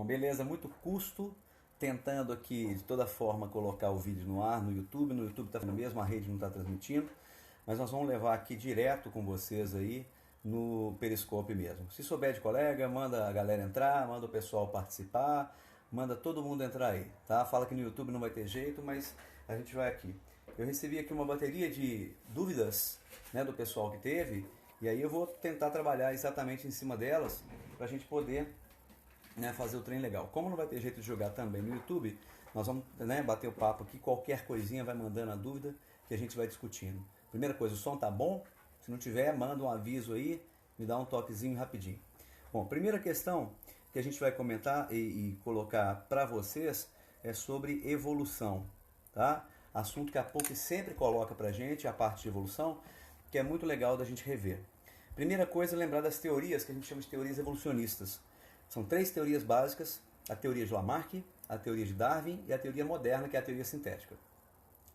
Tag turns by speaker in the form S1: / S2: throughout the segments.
S1: Bom, beleza, muito custo, tentando aqui de toda forma colocar o vídeo no ar, no YouTube está fazendo mesmo, a rede não está transmitindo, mas nós vamos levar aqui direto com vocês aí no Periscope mesmo. Se souber de colega, manda a galera entrar, manda o pessoal participar, manda todo mundo entrar aí, tá? Fala que no YouTube não vai ter jeito, mas a gente vai aqui. Eu recebi aqui uma bateria de dúvidas, né, do pessoal que teve, e aí eu vou tentar trabalhar exatamente em cima delas para a gente poder, né, fazer o trem legal. Como não vai ter jeito de jogar também no YouTube, nós vamos, né, bater o papo aqui, qualquer coisinha vai mandando a dúvida que a gente vai discutindo. Primeira coisa, o som tá bom? Se não tiver, manda um aviso aí, me dá um toquezinho rapidinho. Bom, primeira questão que a gente vai comentar e colocar para vocês é sobre evolução, tá? Assunto que a PUC sempre coloca pra gente, a parte de evolução, que é muito legal da gente rever. Primeira coisa, lembrar das teorias que a gente chama de teorias evolucionistas. São 3 teorias básicas: a teoria de Lamarck, a teoria de Darwin e a teoria moderna, que é a teoria sintética.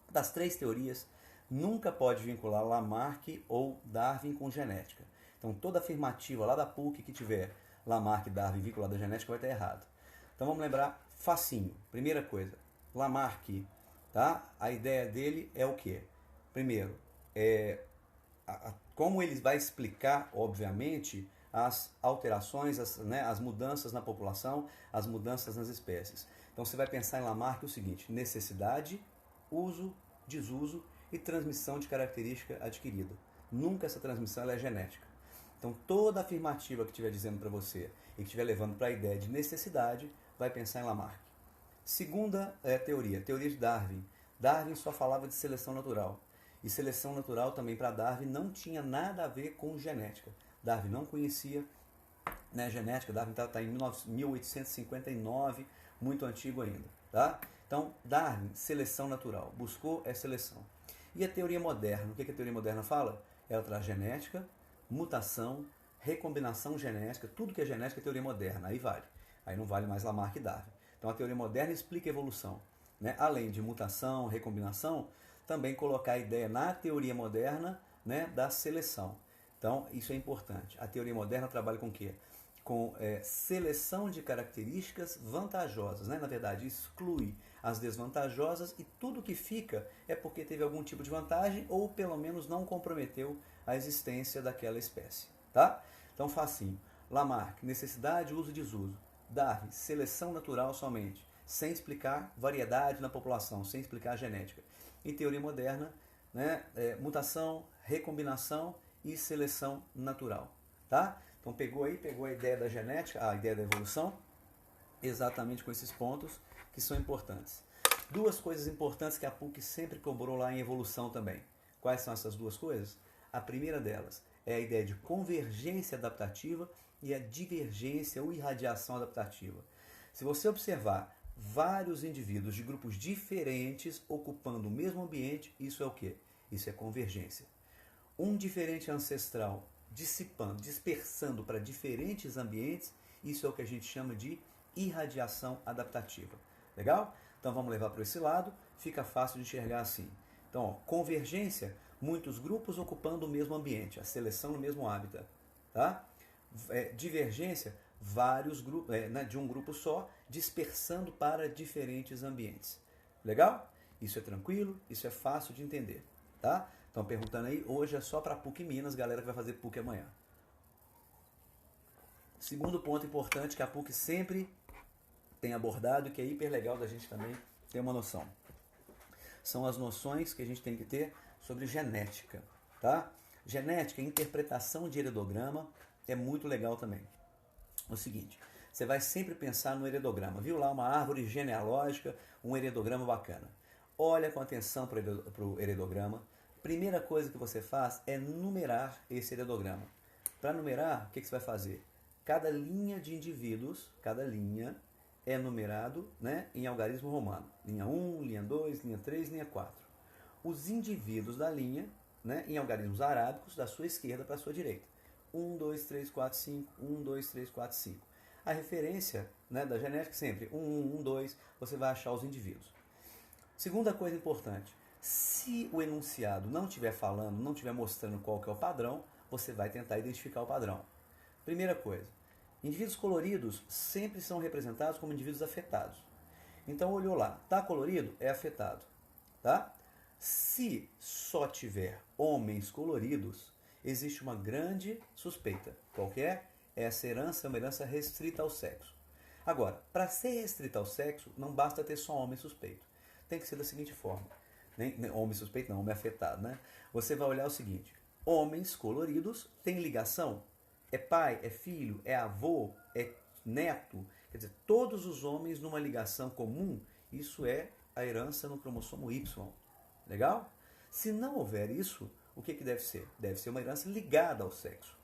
S1: Das 3 teorias, nunca pode vincular Lamarck ou Darwin com genética. Então, toda afirmativa lá da PUC que tiver Lamarck e Darwin vinculada à genética vai estar errado. Então, vamos lembrar facinho. Primeira coisa, Lamarck, tá? A ideia dele é o quê? Primeiro, como ele vai explicar, obviamente, as alterações, as mudanças na população, as mudanças nas espécies. Então você vai pensar em Lamarck o seguinte: necessidade, uso, desuso e transmissão de característica adquirida. Nunca essa transmissão ela é genética. Então toda afirmativa que estiver dizendo para você e que estiver levando para a ideia de necessidade, vai pensar em Lamarck. Segunda teoria de Darwin. Darwin só falava de seleção natural. E seleção natural também para Darwin não tinha nada a ver com genética. Darwin não conhecia, né, genética. Darwin está em 1859, muito antigo ainda. Tá? Então, Darwin, seleção natural. Buscou seleção. E a teoria moderna? O que a teoria moderna fala? Ela traz genética, mutação, recombinação genética. Tudo que é genética é teoria moderna. Aí vale. Aí não vale mais Lamarck e Darwin. Então, a teoria moderna explica a evolução. Né? Além de mutação, recombinação, também colocar a ideia na teoria moderna, né, da seleção. Então, isso é importante. A teoria moderna trabalha com o quê? Com seleção de características vantajosas. Né? Na verdade, exclui as desvantajosas e tudo que fica é porque teve algum tipo de vantagem ou pelo menos não comprometeu a existência daquela espécie. Tá? Então, facinho. Lamarck, necessidade, uso e desuso. Darwin, seleção natural somente, sem explicar variedade na população, sem explicar a genética. E teoria moderna, né, mutação, recombinação e seleção natural. Tá? Então pegou a ideia da genética, a ideia da evolução, exatamente com esses pontos que são importantes. 2 coisas importantes que a PUC sempre cobrou lá em evolução também. Quais são essas 2 coisas? A primeira delas é a ideia de convergência adaptativa e a divergência ou irradiação adaptativa. Se você observar vários indivíduos de grupos diferentes ocupando o mesmo ambiente, isso é o quê? Isso é convergência. Um diferente ancestral dispersando para diferentes ambientes, isso é o que a gente chama de irradiação adaptativa. Legal? Então vamos levar para esse lado, fica fácil de enxergar assim. Então, ó, convergência, muitos grupos ocupando o mesmo ambiente, a seleção no mesmo hábitat. Tá? Divergência, vários grupos, de um grupo só, dispersando para diferentes ambientes. Legal? Isso é tranquilo, isso é fácil de entender. Tá? Estão perguntando aí, hoje é só para PUC Minas, galera que vai fazer PUC amanhã. Segundo ponto importante que a PUC sempre tem abordado e que é hiper legal da gente também ter uma noção. São as noções que a gente tem que ter sobre genética. Tá? Genética, interpretação de heredograma, é muito legal também. É o seguinte, você vai sempre pensar no heredograma. Viu lá uma árvore genealógica, um heredograma bacana. Olha com atenção para o heredograma. Primeira coisa que você faz é numerar esse heredograma. Para numerar, o que você vai fazer? Cada linha de indivíduos, cada linha é numerado, né, em algarismo romano. Linha 1, linha 2, linha 3, linha 4. Os indivíduos da linha, né, em algarismos arábicos, da sua esquerda para a sua direita. 1, 2, 3, 4, 5, 1, 2, 3, 4, 5. A referência, né, da genética sempre 1, 1, 1, 2, você vai achar os indivíduos. Segunda coisa importante, se o enunciado não estiver falando, não estiver mostrando qual que é o padrão, você vai tentar identificar o padrão. Primeira coisa, Indivíduos coloridos sempre são representados como indivíduos afetados. Então olhou lá, tá colorido? É afetado, tá? Se só tiver homens coloridos, existe uma grande suspeita. Qual que é? Essa herança é uma herança restrita ao sexo. Agora, para ser restrita ao sexo, não basta ter só homem suspeito. Tem que ser da seguinte forma. Nem homem suspeito não, homem afetado, né? Você vai olhar o seguinte. Homens coloridos têm ligação? É pai, é filho, é avô, é neto? Quer dizer, todos os homens numa ligação comum, isso é a herança no cromossomo Y. Legal? Se não houver isso, o que deve ser? Deve ser uma herança ligada ao sexo.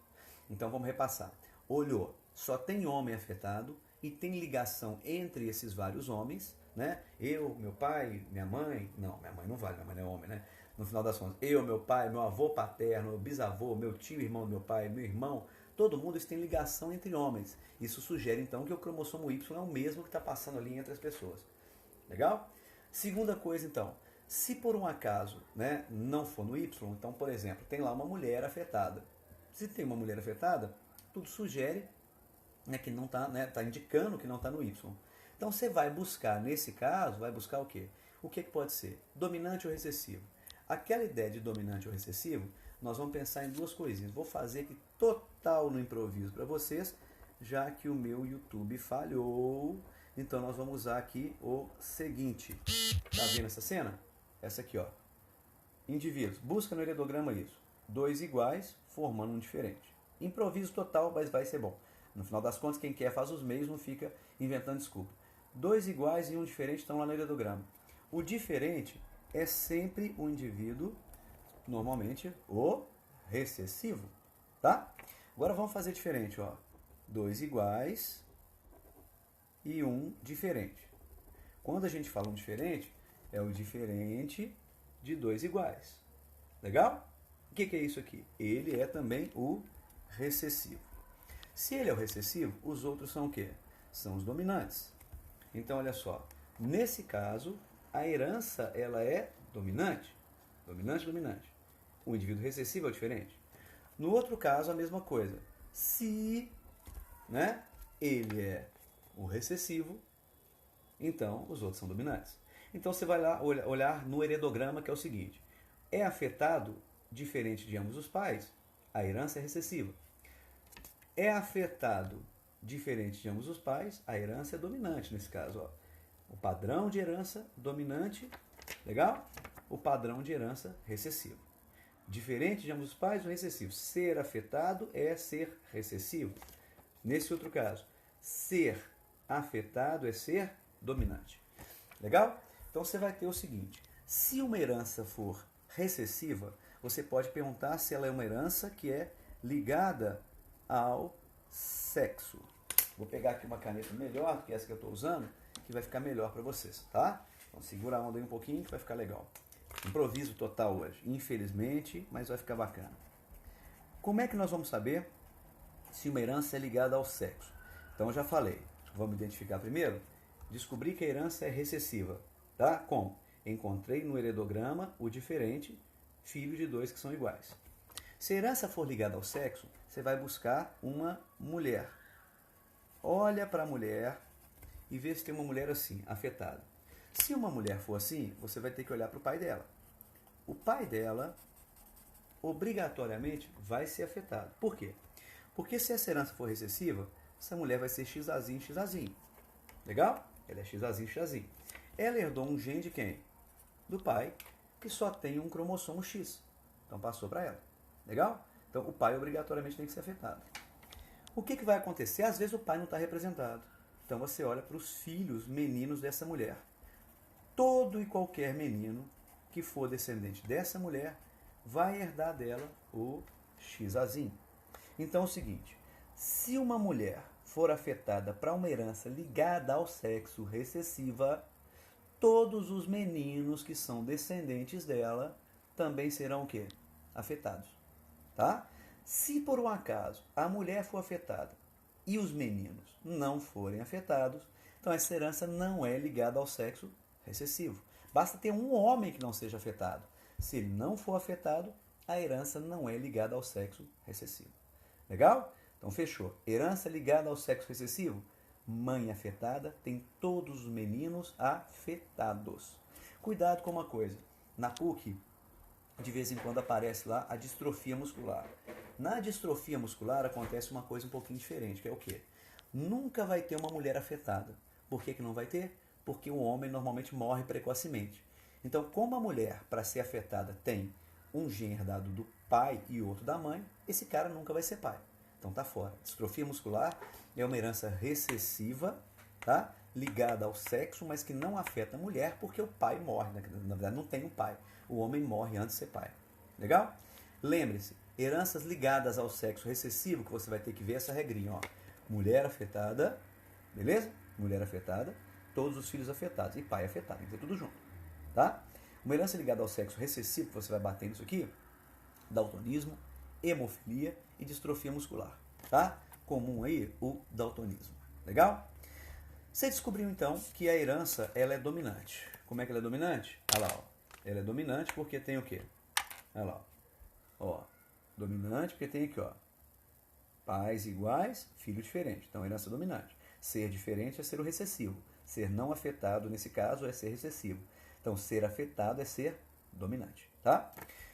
S1: Então vamos repassar. Olhou, só tem homem afetado e tem ligação entre esses vários homens, né? Eu, meu pai, minha mãe. Não, minha mãe não vale, minha mãe não é homem, né? No final das contas, eu, meu pai, meu avô paterno, meu bisavô, meu tio, irmão do meu pai, meu irmão, todo mundo isso tem ligação entre homens. Isso sugere então que o cromossomo Y é o mesmo que está passando ali entre as pessoas. Legal? Segunda coisa então, se por um acaso, né, não for no Y, então por exemplo, tem lá uma mulher afetada. Se tem uma mulher afetada, tudo sugere, né, que não está, né, tá indicando que não está no Y. Então você vai buscar, nesse caso, vai buscar o quê? O que pode ser? Dominante ou recessivo? Aquela ideia de dominante ou recessivo, nós vamos pensar em duas coisinhas. Vou fazer aqui total no improviso para vocês, já que o meu YouTube falhou. Então nós vamos usar aqui o seguinte. Tá vendo essa cena? Essa aqui, ó. Indivíduos. Busca no heredograma isso. Dois iguais formando um diferente. Improviso total, mas vai ser bom. No final das contas, quem quer faz os meios, não fica inventando desculpa. Dois iguais e um diferente estão lá no heredograma. O diferente é sempre o indivíduo, normalmente, o recessivo, tá? Agora vamos fazer diferente, ó. Dois iguais e um diferente. Quando a gente fala um diferente, é o diferente de dois iguais. Legal? O que é isso aqui? Ele é também o recessivo. Se ele é o recessivo, os outros são o quê? São os dominantes. Então, olha só. Nesse caso, a herança ela é dominante. Dominante, dominante. O indivíduo recessivo é o diferente. No outro caso, a mesma coisa. Se, né, ele é o recessivo, então os outros são dominantes. Então você vai lá olhar no heredograma, que é o seguinte. É afetado diferente de ambos os pais, a herança é recessiva. É afetado diferente de ambos os pais, a herança é dominante nesse caso. Ó. O padrão de herança dominante, legal? O padrão de herança recessivo. Diferente de ambos os pais, o recessivo. Ser afetado é ser recessivo. Nesse outro caso, ser afetado é ser dominante. Legal? Então você vai ter o seguinte, se uma herança for recessiva, você pode perguntar se ela é uma herança que é ligada ao sexo. Vou pegar aqui uma caneta melhor do que essa que eu estou usando, que vai ficar melhor para vocês, tá? Então segura a onda aí um pouquinho que vai ficar legal. Improviso total hoje, infelizmente, mas vai ficar bacana. Como é que nós vamos saber se uma herança é ligada ao sexo? Então eu já falei, vamos identificar primeiro, descobrir que a herança é recessiva, tá? Como? Encontrei no heredograma o diferente, filho de dois que são iguais. Se a herança for ligada ao sexo, você vai buscar uma mulher. Olha para a mulher e vê se tem uma mulher assim, afetada. Se uma mulher for assim, você vai ter que olhar para o pai dela. O pai dela, obrigatoriamente, vai ser afetado. Por quê? Porque se essa herança for recessiva, essa mulher vai ser XAzinho, XAzinho. Legal? Ela é XAzinho, XAzinho. Ela herdou um gene de quem? Do pai, que só tem um cromossomo X. Então passou para ela. Legal? Então o pai obrigatoriamente tem que ser afetado. O que vai acontecer? Às vezes o pai não está representado. Então você olha para os filhos meninos dessa mulher. Todo e qualquer menino que for descendente dessa mulher vai herdar dela o XAzinho. Então é o seguinte, se uma mulher for afetada para uma herança ligada ao sexo recessiva, todos os meninos que são descendentes dela também serão o quê? Afetados. Tá? Se por um acaso a mulher for afetada e os meninos não forem afetados, então essa herança não é ligada ao sexo recessivo. Basta ter um homem que não seja afetado. Se ele não for afetado, a herança não é ligada ao sexo recessivo. Legal? Então fechou. Herança ligada ao sexo recessivo. Mãe afetada tem todos os meninos afetados. Cuidado com uma coisa. Na PUC, de vez em quando aparece lá a distrofia muscular. Na distrofia muscular acontece uma coisa um pouquinho diferente, que é o quê? Nunca vai ter uma mulher afetada. Por que não vai ter? Porque o homem normalmente morre precocemente. Então, como a mulher, para ser afetada, tem um gene herdado do pai e outro da mãe, esse cara nunca vai ser pai. Então tá fora. Distrofia muscular é uma herança recessiva, tá? Ligada ao sexo, mas que não afeta a mulher porque o pai morre. Na verdade, não tem um pai. O homem morre antes de ser pai. Legal? Lembre-se, heranças ligadas ao sexo recessivo, que você vai ter que ver essa regrinha, ó. Mulher afetada, beleza? Mulher afetada, todos os filhos afetados e pai afetado, tem que ter tudo junto, tá? Uma herança ligada ao sexo recessivo, que você vai bater nisso aqui, daltonismo, hemofilia e distrofia muscular, tá? Comum aí o daltonismo, legal? Você descobriu então que a herança ela é dominante. Como é que ela é dominante? Olha lá, ó. Ela é dominante porque tem o quê? Olha lá, ó. Dominante porque tem aqui, ó. Pais iguais, filho diferente. Então, herança dominante. Ser diferente é ser o recessivo. Ser não afetado, nesse caso, é ser recessivo. Então, ser afetado é ser dominante, tá?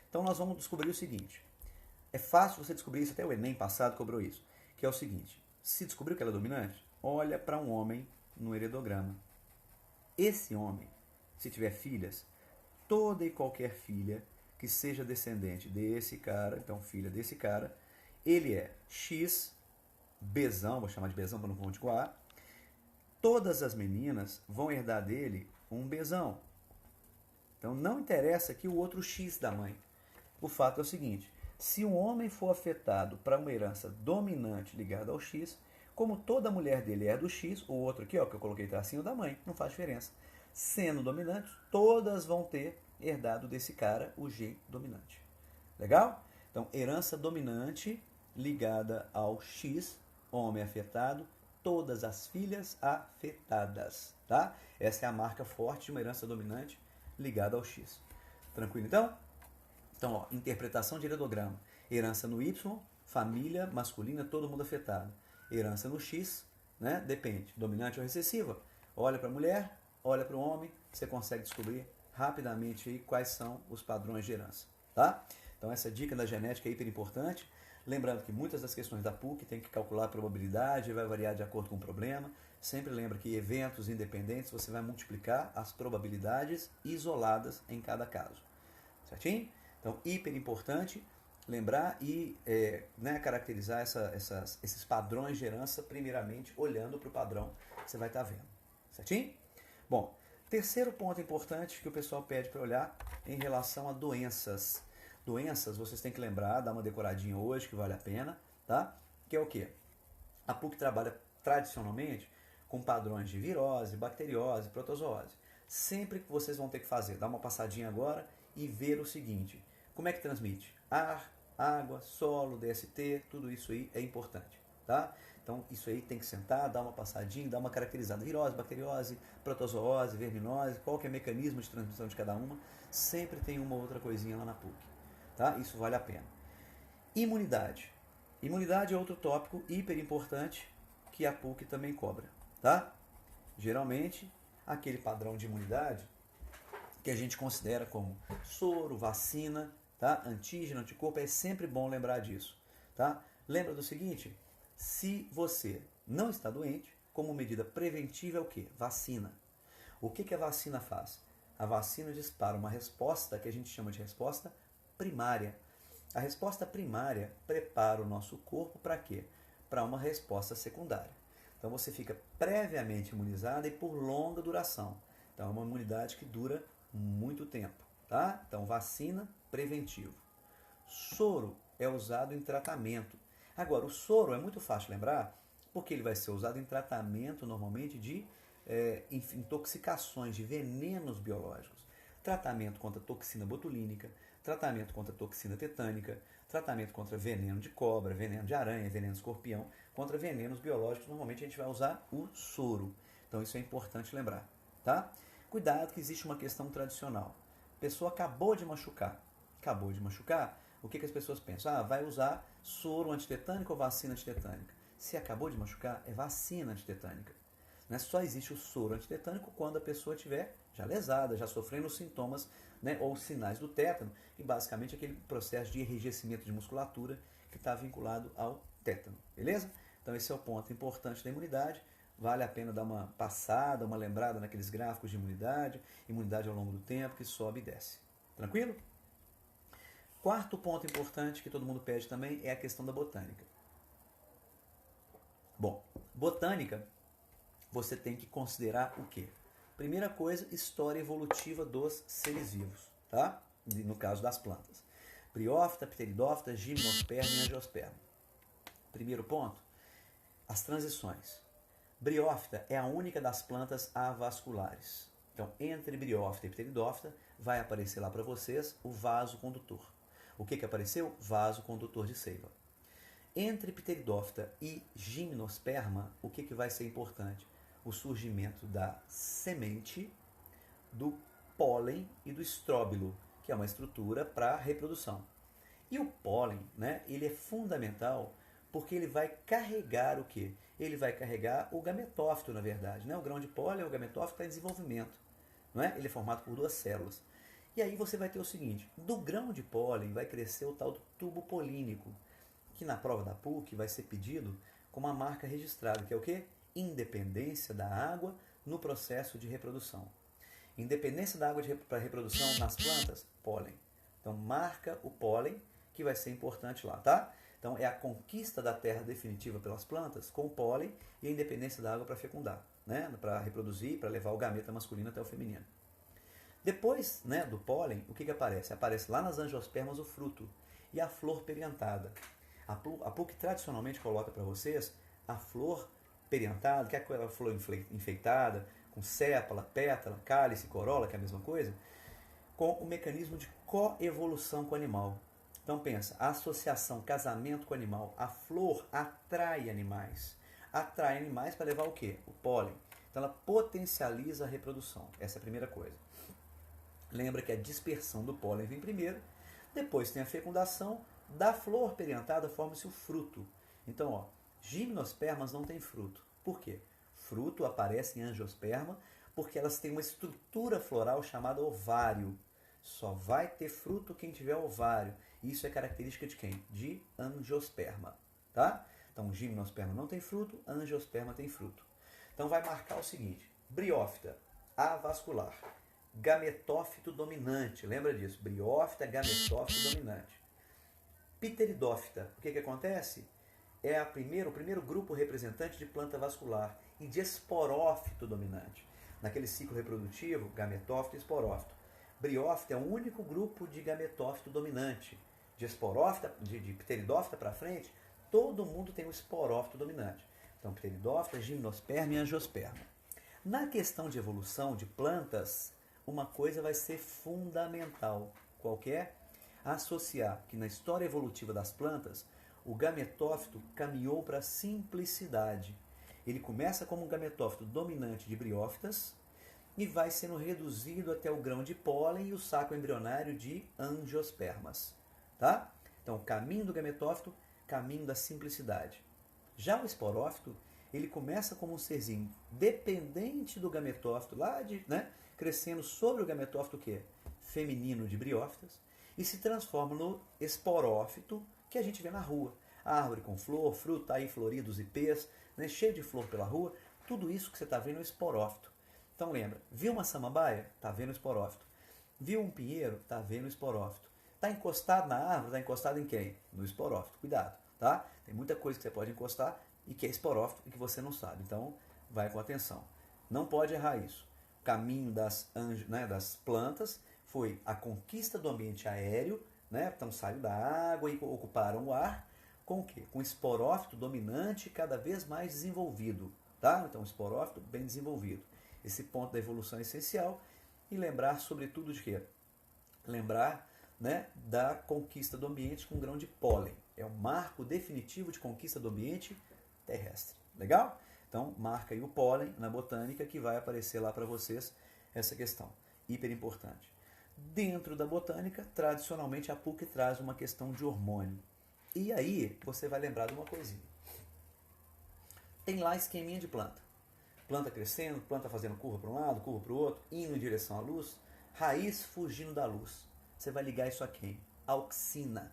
S1: Então, nós vamos descobrir o seguinte. É fácil você descobrir isso, até o Enem passado cobrou isso. Que é o seguinte. Se descobriu que ela é dominante, olha para um homem no heredograma. Esse homem, se tiver filhas, toda e qualquer filha que seja descendente desse cara, então filha desse cara, ele é X, Bzão, vou chamar de Bzão para não confundir com A. Todas as meninas vão herdar dele um Bzão. Então não interessa aqui o outro X da mãe. O fato é o seguinte, se um homem for afetado para uma herança dominante ligada ao X, como toda mulher dele é do X, o outro aqui, ó, que eu coloquei tracinho da mãe, não faz diferença. Sendo dominantes, todas vão ter herdado desse cara o G dominante. Legal? Então, herança dominante ligada ao X, homem afetado, todas as filhas afetadas, tá? Essa é a marca forte de uma herança dominante ligada ao X. Tranquilo então? Então, ó, interpretação de heredograma. Herança no Y, família masculina, todo mundo afetado. Herança no X, né? Depende, dominante ou recessiva. Olha para a mulher, olha para o homem, você consegue descobrir rapidamente aí quais são os padrões de herança, tá? Então essa dica da genética é hiper importante. Lembrando que muitas das questões da PUC tem que calcular a probabilidade, vai variar de acordo com o problema. Sempre lembra que eventos independentes você vai multiplicar as probabilidades isoladas em cada caso. Certinho? Então, hiper importante lembrar e caracterizar esses padrões de herança, primeiramente olhando para o padrão que você vai estar vendo. Certinho? Bom, terceiro ponto importante que o pessoal pede para olhar em relação a doenças. Doenças, vocês têm que lembrar, dar uma decoradinha hoje que vale a pena, tá? Que é o quê? A PUC trabalha tradicionalmente com padrões de virose, bacteriose, protozoose. Sempre que vocês vão ter que fazer, dar uma passadinha agora e ver o seguinte, como é que transmite? Ar, água, solo, DST, tudo isso aí é importante, tá? Então isso aí tem que sentar, dar uma passadinha, dar uma caracterizada. Virose, bacteriose, protozoose, verminose, qual que é o mecanismo de transmissão de cada uma, sempre tem uma outra coisinha lá na PUC, tá? Isso vale a pena. Imunidade. Imunidade é outro tópico hiper importante que a PUC também cobra, tá? Geralmente, aquele padrão de imunidade que a gente considera como soro, vacina, tá? Antígeno, anticorpo, é sempre bom lembrar disso, tá? Lembra do seguinte, se você não está doente, como medida preventiva é o quê? Vacina. O que a vacina faz? A vacina dispara uma resposta que a gente chama de resposta primária. A resposta primária prepara o nosso corpo para quê? Para uma resposta secundária. Então você fica previamente imunizado e por longa duração. Então é uma imunidade que dura muito tempo, tá? Então vacina, preventivo. Soro é usado em tratamento. Agora, o soro é muito fácil lembrar, porque ele vai ser usado em tratamento normalmente de intoxicações, de venenos biológicos. Tratamento contra toxina botulínica, tratamento contra toxina tetânica, tratamento contra veneno de cobra, veneno de aranha, veneno de escorpião, contra venenos biológicos, normalmente a gente vai usar o soro. Então isso é importante lembrar, tá? Cuidado que existe uma questão tradicional. A pessoa acabou de machucar, o que as pessoas pensam? Ah, vai usar soro antitetânico ou vacina antitetânica? Se acabou de machucar, é vacina antitetânica. Né? Só existe o soro antitetânico quando a pessoa estiver já lesada, já sofrendo os sintomas, né, ou sinais do tétano, e basicamente aquele processo de enrijecimento de musculatura que está vinculado ao tétano. Beleza? Então esse é o ponto importante da imunidade. Vale a pena dar uma passada, uma lembrada naqueles gráficos de imunidade ao longo do tempo, que sobe e desce. Tranquilo? Quarto ponto importante que todo mundo pede também é a questão da botânica. Bom, botânica, você tem que considerar o quê? Primeira coisa, história evolutiva dos seres vivos, tá? No caso das plantas. Briófita, pteridófita, gimnosperma e angiosperma. Primeiro ponto, as transições. Briófita é a única das plantas avasculares. Então, entre briófita e pteridófita, vai aparecer lá para vocês o vaso condutor. O que apareceu? Vaso condutor de seiva. Entre pteridófita e gimnosperma, o que vai ser importante? O surgimento da semente, do pólen e do estróbilo, que é uma estrutura para reprodução. E o pólen, né, ele é fundamental porque ele vai carregar o quê? Ele vai carregar o gametófito, na verdade. Né? O grão de pólen, o gametófito está em desenvolvimento. Não é? Ele é formado por duas células. E aí você vai ter o seguinte, do grão de pólen vai crescer o tal do tubo polínico, que na prova da PUC vai ser pedido com uma marca registrada, que é o quê? Independência da água no processo de reprodução. Independência da água para reprodução nas plantas, pólen. Então marca o pólen, que vai ser importante lá, tá? Então é a conquista da terra definitiva pelas plantas com o pólen e a independência da água para fecundar, né? Para reproduzir, para levar o gameta masculino até o feminino. Depois, né, do pólen, o que aparece? Aparece lá nas angiospermas o fruto e a flor periantada. A PUC tradicionalmente coloca para vocês a flor periantada, que é aquela flor enfeitada, com sépala, pétala, cálice, corola, que é a mesma coisa, com o mecanismo de coevolução com o animal. Então pensa, a associação, casamento com o animal, a flor atrai animais. Atrai animais para levar o quê? O pólen. Então ela potencializa a reprodução. Essa é a primeira coisa. Lembra que a dispersão do pólen vem primeiro, depois tem a fecundação, da flor periantada forma-se o fruto. Então, ó, gimnospermas não têm fruto. Por quê? Fruto aparece em angiosperma porque elas têm uma estrutura floral chamada ovário. Só vai ter fruto quem tiver ovário. Isso é característica de quem? De angiosperma. Tá? Então, gimnosperma não tem fruto, angiosperma tem fruto. Então, vai marcar o seguinte. Briófita, avascular. Gametófito dominante. Lembra disso? Briófita, gametófito dominante. Pteridófita. O que acontece? É o primeiro grupo representante de planta vascular e de esporófito dominante. Naquele ciclo reprodutivo, gametófito e esporófito. Briófita é o único grupo de gametófito dominante. De esporófita, de pteridófita para frente, todo mundo tem o esporófito dominante. Então, pteridófita, gimnosperma e angiosperma. Na questão de evolução de plantas, uma coisa vai ser fundamental. Qual que é? Associar que na história evolutiva das plantas, o gametófito caminhou para a simplicidade. Ele começa como um gametófito dominante de briófitas e vai sendo reduzido até o grão de pólen e o saco embrionário de angiospermas. Tá? Então, o caminho do gametófito, caminho da simplicidade. Já o esporófito, ele começa como um serzinho dependente do gametófito, lá de, né, crescendo sobre o gametófito o quê? Feminino de briófitas, e se transforma no esporófito que a gente vê na rua. Árvore com flor, fruto, tá aí floridos ipês, né, cheio de flor pela rua, tudo isso que você está vendo é o esporófito. Então lembra, viu uma samambaia? Está vendo o esporófito. Viu um pinheiro? Está vendo o esporófito. Está encostado na árvore? Está encostado em quem? No esporófito. Cuidado, tá? Tem muita coisa que você pode encostar e que é esporófito e que você não sabe. Então vai com atenção. Não pode errar isso. O caminho das plantas foi a conquista do ambiente aéreo, né? Então saiu da água e ocuparam o ar, com o quê? Com o esporófito dominante cada vez mais desenvolvido. Tá? Então, o esporófito bem desenvolvido. Esse ponto da evolução é essencial. E lembrar, sobretudo, de quê? Lembrar, né, da conquista do ambiente com grão de pólen. É o marco definitivo de conquista do ambiente terrestre. Legal? Então, marca aí o pólen na botânica que vai aparecer lá para vocês essa questão. Hiper importante. Dentro da botânica, tradicionalmente a PUC traz uma questão de hormônio. E aí você vai lembrar de uma coisinha. Tem lá esqueminha de planta. Planta crescendo, planta fazendo curva para um lado, curva para o outro, indo em direção à luz, raiz fugindo da luz. Você vai ligar isso a quem? Auxina.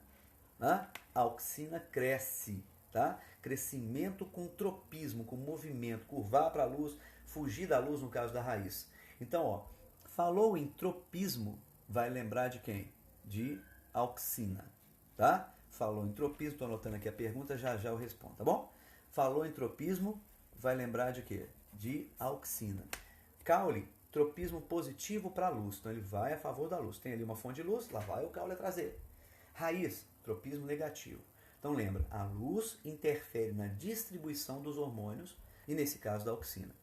S1: Né? A auxina cresce. Tá? Crescimento com tropismo, com movimento, curvar para a luz, fugir da luz no caso da raiz. Então, ó, falou em tropismo, vai lembrar de quem? De auxina. Tá? Falou em tropismo, estou anotando aqui a pergunta, já já eu respondo, tá bom? Falou em tropismo, vai lembrar de quê? De auxina. Caule, tropismo positivo para a luz, então ele vai a favor da luz. Tem ali uma fonte de luz, lá vai o caule trazer. Raiz, tropismo negativo. Então lembra, a luz interfere na distribuição dos hormônios, e nesse caso da auxina.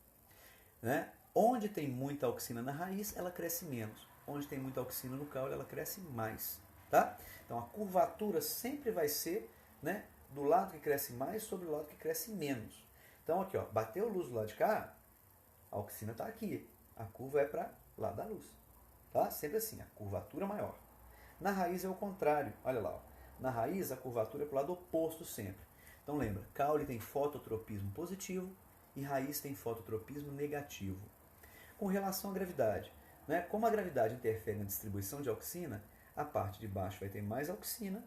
S1: Né? Onde tem muita auxina na raiz, ela cresce menos. Onde tem muita auxina no caule, ela cresce mais. Tá? Então a curvatura sempre vai ser, né, do lado que cresce mais sobre o lado que cresce menos. Então aqui, ó, bateu luz do lado de cá, a auxina está aqui. A curva é para lá da luz. Tá? Sempre assim, a curvatura maior. Na raiz é o contrário. Olha lá, ó. Na raiz, a curvatura é para o lado oposto sempre. Então lembra, caule tem fototropismo positivo e raiz tem fototropismo negativo. Com relação à gravidade, né? Como a gravidade interfere na distribuição de auxina, a parte de baixo vai ter mais auxina,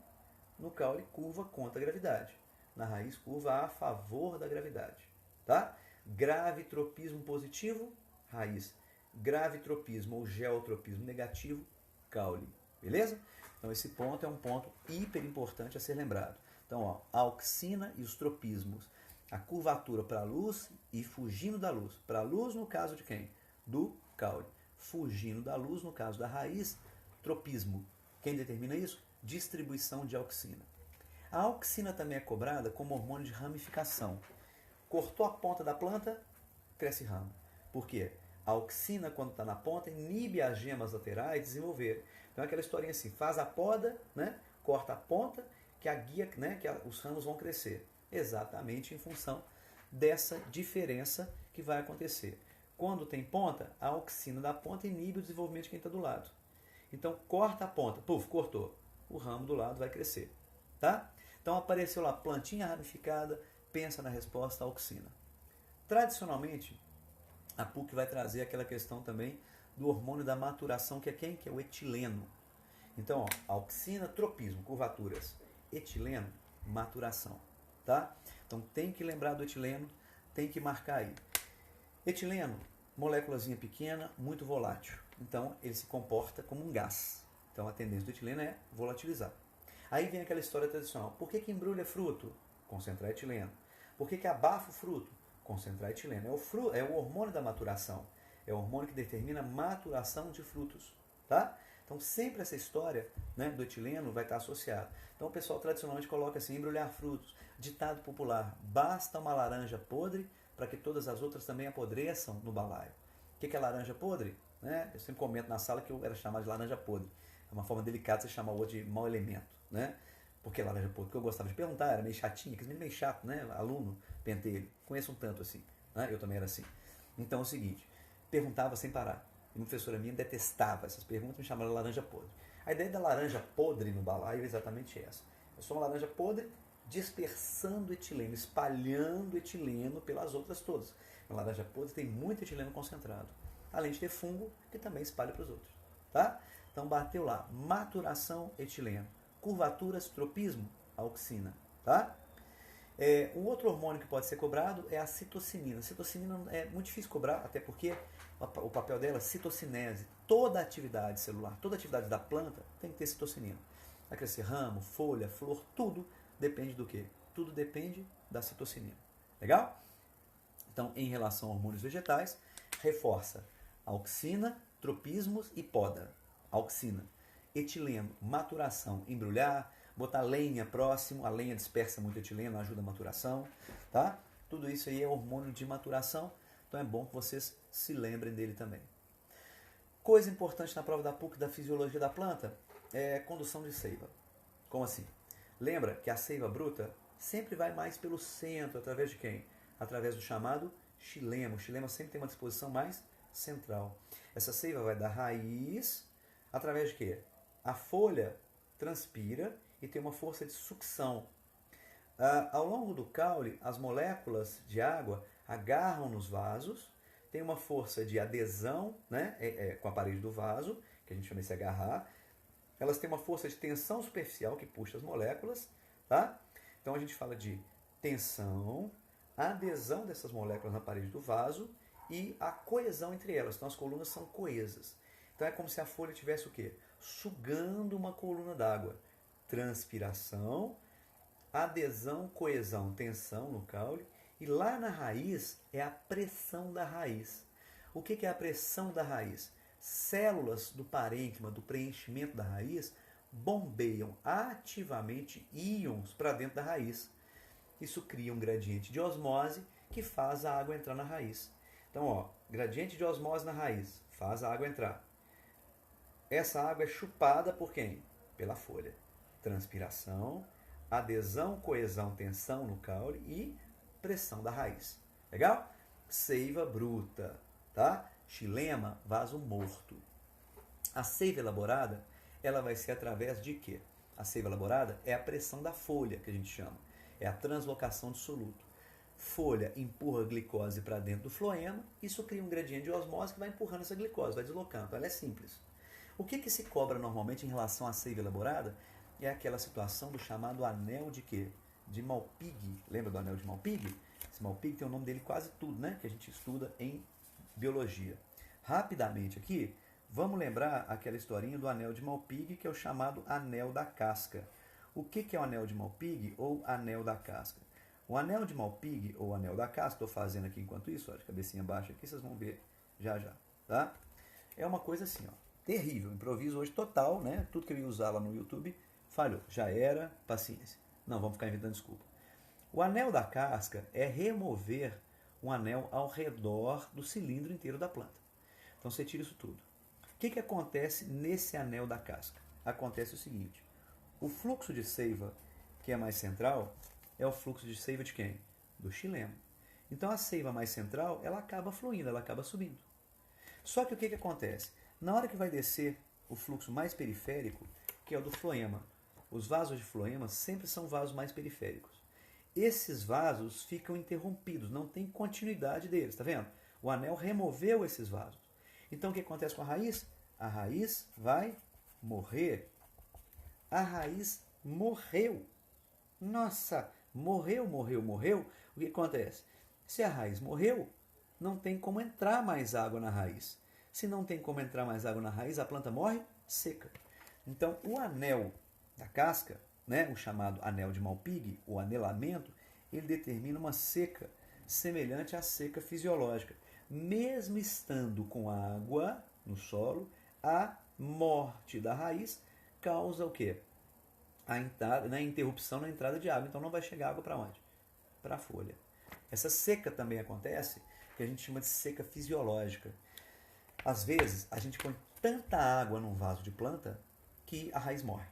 S1: no caule curva contra a gravidade. Na raiz, curva a favor da gravidade. Tá? Gravitropismo positivo, raiz. Gravitropismo ou geotropismo negativo, caule. Beleza? Então esse ponto é um ponto hiper importante a ser lembrado. Então, ó, a auxina e os tropismos. A curvatura para a luz e fugindo da luz. Para a luz no caso de quem? Do caule. Fugindo da luz no caso da raiz, tropismo. Quem determina isso? Distribuição de auxina. A auxina também é cobrada como hormônio de ramificação. Cortou a ponta da planta, cresce ramo. Por quê? A auxina, quando está na ponta, inibe as gemas laterais de desenvolver. Então é aquela historinha assim, faz a poda, né? Corta a ponta, que a guia, né? Os ramos vão crescer. Exatamente em função dessa diferença que vai acontecer. Quando tem ponta, a auxina da ponta inibe o desenvolvimento de quem está do lado. Então corta a ponta, puf, cortou. O ramo do lado vai crescer. Tá? Então apareceu lá, plantinha ramificada, pensa na resposta à auxina. Tradicionalmente, a PUC vai trazer aquela questão também do hormônio da maturação, que é quem? Que é o etileno. Então, ó, auxina, tropismo, curvaturas. Etileno, maturação. Tá? Então tem que lembrar do etileno, tem que marcar aí. Etileno, moléculazinha pequena, muito volátil. Então ele se comporta como um gás. Então a tendência do etileno é volatilizar. Aí vem aquela história tradicional. Por que embrulha fruto? Concentrar etileno. Por que abafa o fruto? Concentrar etileno. É o hormônio da maturação. É o hormônio que determina a maturação de frutos. Tá? Então sempre essa história, né, do etileno vai estar associada. Então o pessoal tradicionalmente coloca assim, embrulhar frutos. Ditado popular, basta uma laranja podre para que todas as outras também apodreçam no balaio. O que é laranja podre? Né? Eu sempre comento na sala que eu era chamado de laranja podre. É uma forma delicada de você chamar o outro de mau elemento. Né? Por que laranja podre? Porque eu gostava de perguntar, era meio chatinho, meio chato, né? Aluno, pentelho. Conheço um tanto assim. Né? Eu também era assim. Então é o seguinte, perguntava sem parar. E uma professora minha detestava essas perguntas, me chamava de laranja podre. A ideia da laranja podre no balaio é exatamente essa. Eu sou uma laranja podre dispersando etileno, espalhando etileno pelas outras todas. A laranja podre tem muito etileno concentrado. Além de ter fungo, que também espalha para os outros. Tá? Então bateu lá, maturação, etileno. Curvaturas, tropismo, auxina. Tá? Um outro hormônio que pode ser cobrado é a citocinina. A citocinina é muito difícil cobrar, até porque o papel dela é citocinese. Toda atividade celular, toda atividade da planta tem que ter citocinina. Vai crescer ramo, folha, flor, tudo depende do quê? Tudo depende da citocinina. Legal? Então, em relação a hormônios vegetais, reforça auxina, tropismos e poda. Auxina, etileno, maturação, embrulhar, botar lenha próximo, a lenha dispersa muito etileno, ajuda a maturação, tá? Tudo isso aí é hormônio de maturação, então é bom que vocês se lembrem dele também. Coisa importante na prova da PUC da fisiologia da planta é condução de seiva. Como assim? Lembra que a seiva bruta sempre vai mais pelo centro, através de quem? Através do chamado xilema. O xilema sempre tem uma disposição mais central. Essa seiva vai da raiz Através de quê? A folha transpira e tem uma força de sucção. Ao longo do caule, as moléculas de água agarram nos vasos, tem uma força de adesão, né, com a parede do vaso, que a gente chama de se agarrar. Elas têm uma força de tensão superficial que puxa as moléculas. Tá? Então a gente fala de tensão, adesão dessas moléculas na parede do vaso e a coesão entre elas. Então as colunas são coesas. Então é como se a folha tivesse o quê? Sugando uma coluna d'água. Transpiração, adesão, coesão, tensão no caule. E lá na raiz é a pressão da raiz. O que é a pressão da raiz? Células do parênquima, do preenchimento da raiz, bombeiam ativamente íons para dentro da raiz. Isso cria um gradiente de osmose que faz a água entrar na raiz. Então, gradiente de osmose na raiz faz a água entrar. Essa água é chupada por quem? Pela folha. Transpiração, adesão, coesão, tensão no caule e pressão da raiz. Legal? Seiva bruta, tá? Xilema, vaso morto. A seiva elaborada, ela vai ser através de quê? A seiva elaborada é a pressão da folha, que a gente chama. É a translocação de soluto. Folha empurra a glicose para dentro do floema, isso cria um gradiente de osmose que vai empurrando essa glicose, vai deslocando. Então, ela é simples. O que se cobra normalmente em relação à seiva elaborada é aquela situação do chamado anel de quê? De Malpighi. Lembra do anel de Malpighi? Esse Malpighi tem o nome dele quase tudo, né? Que a gente estuda em biologia. Rapidamente aqui, vamos lembrar aquela historinha do anel de Malpighi, que é o chamado anel da casca. O que é o anel de Malpighi ou anel da casca? O anel de Malpighi ou anel da casca, estou fazendo aqui enquanto isso, ó, de cabecinha baixa aqui, vocês vão ver já já, tá? É uma coisa assim, ó, terrível, improviso hoje total, né? Tudo que eu ia usar lá no YouTube falhou, já era, paciência. Não, vamos ficar inventando desculpa. O anel da casca é remover um anel ao redor do cilindro inteiro da planta. Então você tira isso tudo. O que acontece nesse anel da casca? Acontece o seguinte, o fluxo de seiva, que é mais central, é o fluxo de seiva de quem? Do xilema. Então a seiva mais central, ela acaba fluindo, ela acaba subindo. Só que o que acontece? Na hora que vai descer o fluxo mais periférico, que é o do floema, os vasos de floema sempre são vasos mais periféricos. Esses vasos ficam interrompidos, não tem continuidade deles, tá vendo? O anel removeu esses vasos. Então o que acontece com a raiz? A raiz vai morrer. A raiz morreu. Nossa, morreu. O que acontece? Se a raiz morreu, não tem como entrar mais água na raiz. Se não tem como entrar mais água na raiz, a planta morre seca. Então o anel da casca, né, o chamado anel de Malpighi, o anelamento, ele determina uma seca semelhante à seca fisiológica. Mesmo estando com água no solo, a morte da raiz causa o quê? A interrupção na entrada de água. Então não vai chegar água para onde? Para a folha. Essa seca também acontece, que a gente chama de seca fisiológica. Às vezes, a gente põe tanta água num vaso de planta que a raiz morre.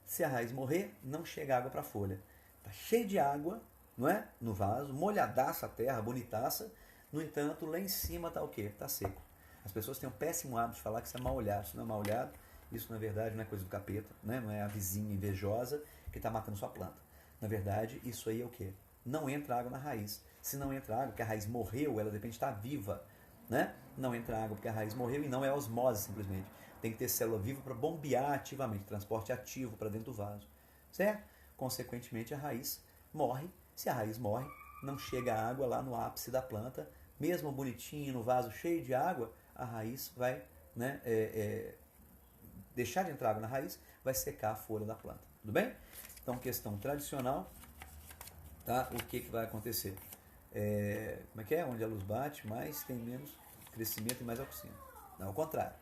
S1: Se a raiz morrer, não chega água para a folha. Está cheio de água, não é? No vaso, molhadaça a terra, bonitaça. No entanto, lá em cima está o quê? Está seco. As pessoas têm um péssimo hábito de falar que isso é mal olhado. Isso não é mal olhado. Isso, na verdade, não é coisa do capeta. Né? Não é a vizinha invejosa que está matando sua planta. Na verdade, isso aí é o quê? Não entra água na raiz. Se não entra água, porque a raiz morreu, ela de repente está viva. Né? Não entra água porque a raiz morreu e não é osmose simplesmente. Tem que ter célula viva para bombear ativamente, transporte ativo para dentro do vaso. Certo? Consequentemente, a raiz morre. Se a raiz morre, não chega água lá no ápice da planta. Mesmo bonitinho, no vaso cheio de água, a raiz vai, né, deixar de entrar água na raiz, vai secar a folha da planta. Tudo bem? Então, questão tradicional, tá? O que vai acontecer? Como é que é? Onde a luz bate, mais tem menos crescimento e mais auxina. Não, ao contrário.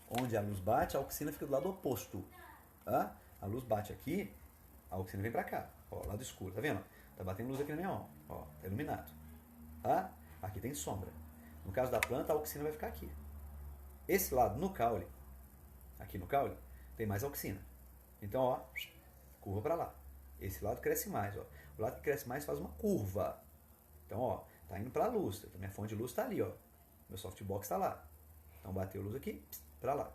S1: Onde a luz bate, a auxina fica do lado oposto. Tá? A luz bate aqui, a auxina vem para cá. Ó, lado escuro, tá vendo? Tá batendo luz aqui na minha mão. Ó, tá iluminado. Tá? Aqui tem sombra. No caso da planta, a auxina vai ficar aqui. Esse lado, no caule, aqui no caule, tem mais auxina. Então, ó, curva para lá. Esse lado cresce mais. Ó. O lado que cresce mais faz uma curva. Então, ó, tá indo para a luz. Minha fonte de luz está ali, ó. Meu softbox está lá. Então, bateu luz aqui, para lá.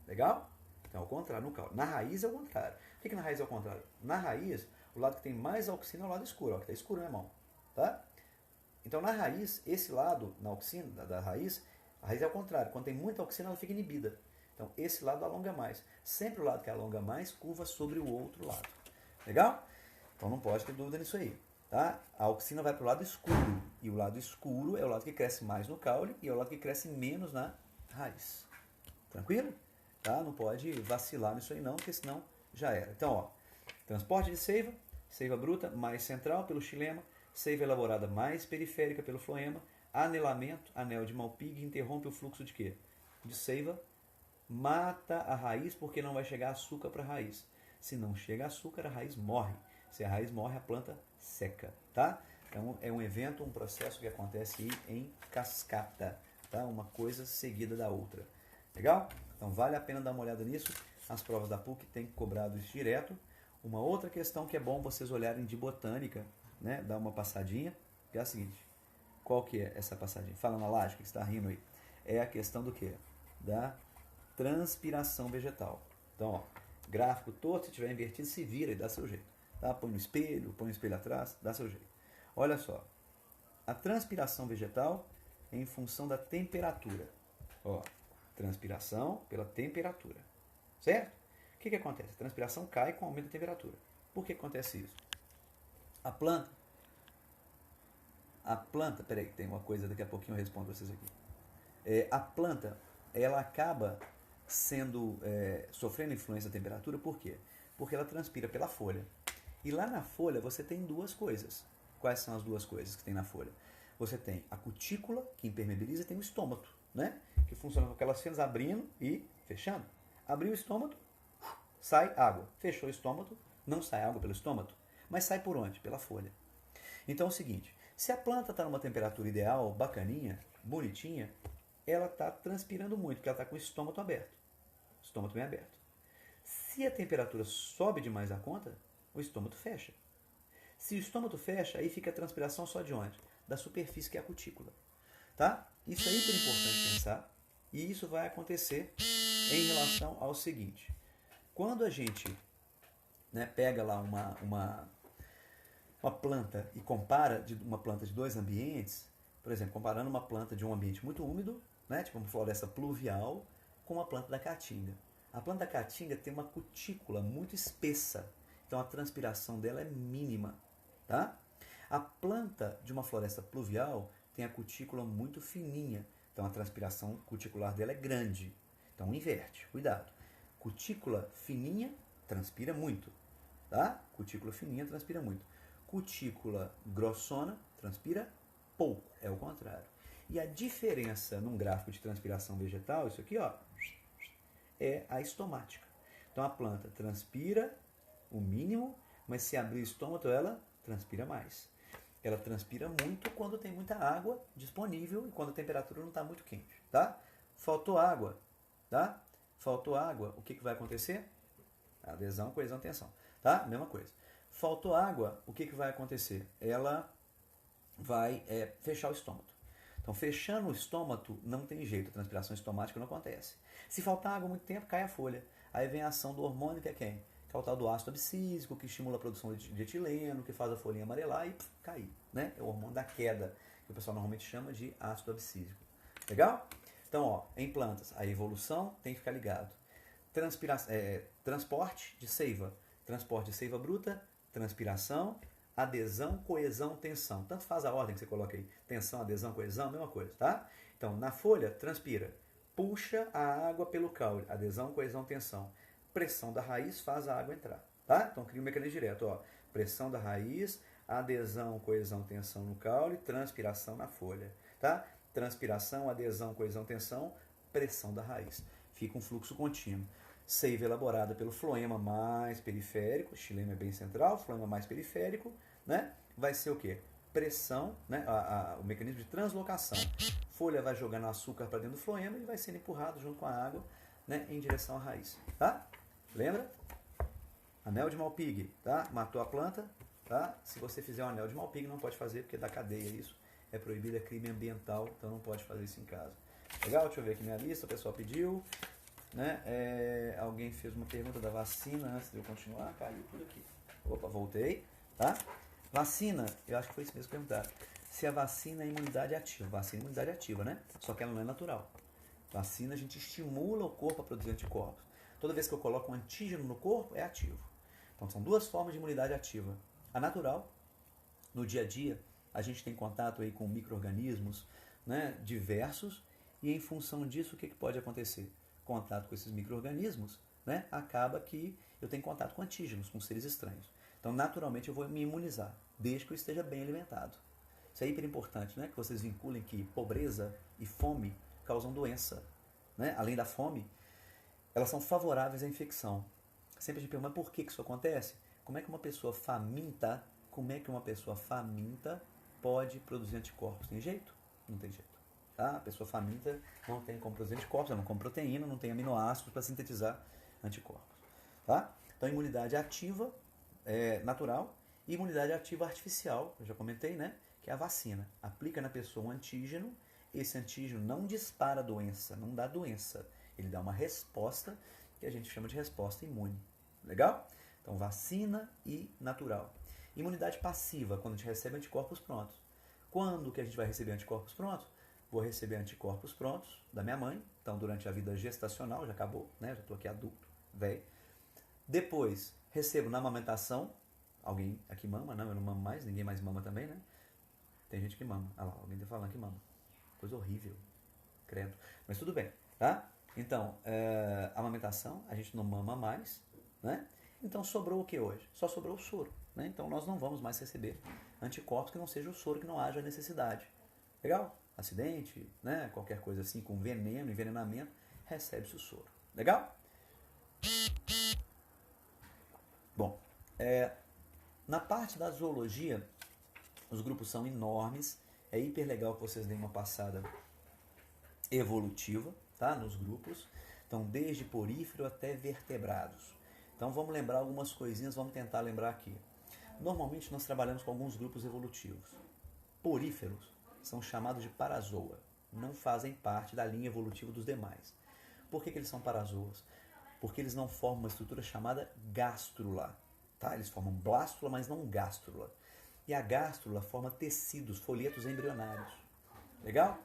S1: Legal? Então, ao contrário, no caule. Na raiz é o contrário. Por que na raiz é o contrário? Na raiz, o lado que tem mais auxina é o lado escuro, ó, que está escuro na minha mão. Tá? Então, na raiz, esse lado, na auxina, da raiz, a raiz é o contrário. Quando tem muita auxina, ela fica inibida. Então, esse lado alonga mais. Sempre o lado que alonga mais curva sobre o outro lado. Legal? Então, não pode ter dúvida nisso aí. Tá? A auxina vai para o lado escuro. E o lado escuro é o lado que cresce mais no caule e é o lado que cresce menos na raiz. Tranquilo? Tá? Não pode vacilar nisso aí não, porque senão já era. Então, ó, transporte de seiva, seiva bruta mais central pelo xilema, seiva elaborada mais periférica pelo floema, anelamento, anel de Malpighi, interrompe o fluxo de quê? De seiva, mata a raiz porque não vai chegar açúcar para a raiz. Se não chega açúcar, a raiz morre. Se a raiz morre, a planta seca, tá? Então é um evento, um processo que acontece aí em cascata, tá? Uma coisa seguida da outra. Legal? Então vale a pena dar uma olhada nisso. As provas da PUC têm cobrado isso direto. Uma outra questão que é bom vocês olharem de botânica, né? Dar uma passadinha, que é a seguinte. Qual que é essa passadinha? Fala na laje, que está rindo aí. É a questão do quê? Da transpiração vegetal. Então, ó, gráfico torto, se tiver invertido, se vira e dá seu jeito. Tá? Põe no espelho atrás, dá seu jeito. Olha só, a transpiração vegetal é em função da temperatura. Ó, transpiração pela temperatura. Certo? O que acontece? A transpiração cai com o aumento da temperatura. Por que acontece isso? A planta, peraí, tem uma coisa, daqui a pouquinho eu respondo vocês aqui. A planta, ela acaba sofrendo influência da temperatura, por quê? Porque ela transpira pela folha. E lá na folha você tem duas coisas. Quais são as duas coisas que tem na folha? Você tem a cutícula, que impermeabiliza, e tem o estômago, né? Que funciona com aquelas fendas abrindo e fechando. Abriu o estômago, sai água. Fechou o estômago, não sai água pelo estômago, mas sai por onde? Pela folha. Então é o seguinte, se a planta está numa temperatura ideal, bacaninha, bonitinha, ela está transpirando muito, porque ela está com o estômago aberto. O estômago bem aberto. Se a temperatura sobe demais a conta, o estômago fecha. Se o estômago fecha, aí fica a transpiração só de onde? Da superfície, que é a cutícula. Tá? Isso é hiper importante pensar. E isso vai acontecer em relação ao seguinte. Quando a gente, né, pega lá uma planta e compara uma planta de dois ambientes, por exemplo, comparando uma planta de um ambiente muito úmido, né, tipo uma floresta pluvial, com uma planta da caatinga. A planta da caatinga tem uma cutícula muito espessa, então a transpiração dela é mínima. Tá? A planta de uma floresta pluvial tem a cutícula muito fininha, então a transpiração cuticular dela é grande. Então inverte, cuidado. Cutícula fininha transpira muito. Tá? Cutícula fininha transpira muito. Cutícula grossona transpira pouco, é o contrário. E a diferença num gráfico de transpiração vegetal, isso aqui, ó, é a estomática. Então a planta transpira o mínimo, mas se abrir o estômago ela transpira mais. Ela transpira muito quando tem muita água disponível e quando a temperatura não está muito quente. Tá? Faltou água. Tá? Faltou água, o que vai acontecer? Adesão, coesão, tensão. Tá? Mesma coisa. Faltou água, o que vai acontecer? Ela vai fechar o estômago. Então, fechando o estômago, não tem jeito, a transpiração estomática não acontece. Se faltar água muito tempo, cai a folha. Aí vem a ação do hormônio, que é quem? Que é o tal do ácido abscísico, que estimula a produção de etileno, que faz a folhinha amarelar e cair. Né? É o hormônio da queda, que o pessoal normalmente chama de ácido abscísico. Legal? Então, ó, em plantas, a evolução tem que ficar ligado. Transporte de seiva. Transporte de seiva bruta, transpiração, adesão, coesão, tensão. Tanto faz a ordem que você coloca aí. Tensão, adesão, coesão, mesma coisa, tá? Então, na folha, transpira. Puxa a água pelo caule. Adesão, coesão, tensão. Pressão da raiz faz a água entrar, tá? Então, cria um mecanismo direto, ó. Pressão da raiz, adesão, coesão, tensão no caule, transpiração na folha, tá? Transpiração, adesão, coesão, tensão, pressão da raiz. Fica um fluxo contínuo. Seiva elaborada pelo floema mais periférico, xilema é bem central, floema mais periférico, né? Vai ser o quê? Pressão, né? O mecanismo de translocação. Folha vai jogando açúcar para dentro do floema e vai sendo empurrado junto com a água, né? Em direção à raiz, tá? Lembra? Anel de Malpighi, tá? Matou a planta, tá? Se você fizer um anel de Malpighi, não pode fazer porque é da cadeia isso. É proibido, é crime ambiental, então não pode fazer isso em casa. Legal? Deixa eu ver aqui minha lista, o pessoal pediu. né? Alguém fez uma pergunta da vacina antes de eu continuar, caiu tudo aqui. Opa, voltei, tá? Vacina, eu acho que foi isso mesmo que perguntaram. Se a vacina é imunidade ativa. Vacina é imunidade ativa, né? Só que ela não é natural. Vacina, a gente estimula o corpo a produzir anticorpos. Toda vez que eu coloco um antígeno no corpo, é ativo. Então, são duas formas de imunidade ativa. A natural, no dia a dia, a gente tem contato aí com micro-organismos, né, diversos, e em função disso, o que pode acontecer? Contato com esses micro-organismos, né, acaba que eu tenho contato com antígenos, com seres estranhos. Então, naturalmente, eu vou me imunizar, desde que eu esteja bem alimentado. Isso é hiper importante, né, que vocês vinculem que pobreza e fome causam doença. Né? Além da fome, elas são favoráveis à infecção. Sempre a gente pergunta, mas por que isso acontece? Como é que uma pessoa faminta pode produzir anticorpos? Tem jeito? Não tem jeito. Tá? A pessoa faminta não tem como produzir anticorpos, ela não come proteína, não tem aminoácidos para sintetizar anticorpos. Tá? Então, imunidade ativa, natural, e imunidade ativa artificial, eu já comentei, né? Que é a vacina. Aplica na pessoa um antígeno, esse antígeno não dispara a doença, não dá doença. Ele dá uma resposta que a gente chama de resposta imune. Legal? Então, vacina e natural. Imunidade passiva, quando a gente recebe anticorpos prontos. Quando que a gente vai receber anticorpos prontos? Vou receber anticorpos prontos da minha mãe. Então, durante a vida gestacional, já acabou, né? Já estou aqui adulto, velho. Depois, recebo na amamentação. Alguém aqui mama? Não, eu não mamo mais, ninguém mais mama também, né? Tem gente que mama. Ah lá, alguém está falando que mama. Coisa horrível. Credo. Mas tudo bem, tá? Então, amamentação, a gente não mama mais, né? Então, sobrou o que hoje? Só sobrou o soro, né? Então, nós não vamos mais receber anticorpos que não seja o soro, que não haja necessidade. Legal? Acidente, né? Qualquer coisa assim, com veneno, envenenamento, recebe-se o soro. Legal? Bom, na parte da zoologia, os grupos são enormes. É hiper legal que vocês deem uma passada evolutiva, tá? Nos grupos. Então, desde porífero até vertebrados. Então, vamos lembrar algumas coisinhas, vamos tentar lembrar aqui. Normalmente, nós trabalhamos com alguns grupos evolutivos. Poríferos são chamados de parazoa. Não fazem parte da linha evolutiva dos demais. Por que eles são parazoas? Porque eles não formam uma estrutura chamada gástrula. Tá? Eles formam blástula, mas não gástrula. E a gástrula forma tecidos, folhetos embrionários. Legal?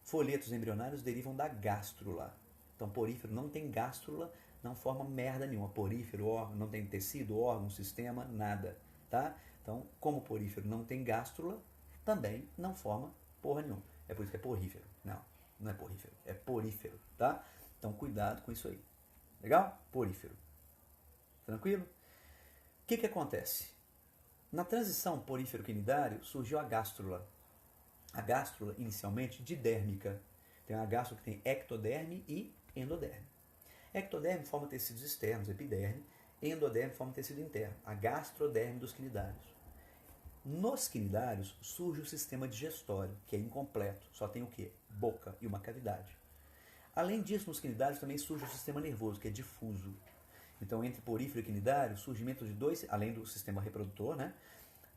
S1: Folhetos embrionários derivam da gástrula. Então, porífero não tem gástrula, não forma merda nenhuma. Porífero não tem tecido, órgão, sistema, nada. Tá? Então, como porífero não tem gástrula, também não forma porra nenhuma. É por isso que é porrífero. Não, não é porrífero, é porífero. Tá? Então, cuidado com isso aí. Legal? Porífero. Tranquilo? O que acontece? Na transição porífero-quinidário surgiu a gástrula. A gástrula, inicialmente, didérmica. Tem uma gástrula que tem ectoderme e endoderme. Ectoderme forma tecidos externos, epiderme. Endoderme forma tecido interno, a gastroderme dos quinidários. Nos quinidários surge o sistema digestório, que é incompleto. Só tem o quê? Boca e uma cavidade. Além disso, nos quinidários também surge o sistema nervoso, que é difuso. Então, entre porífero e quinidário, surgimento de dois, além do sistema reprodutor, né,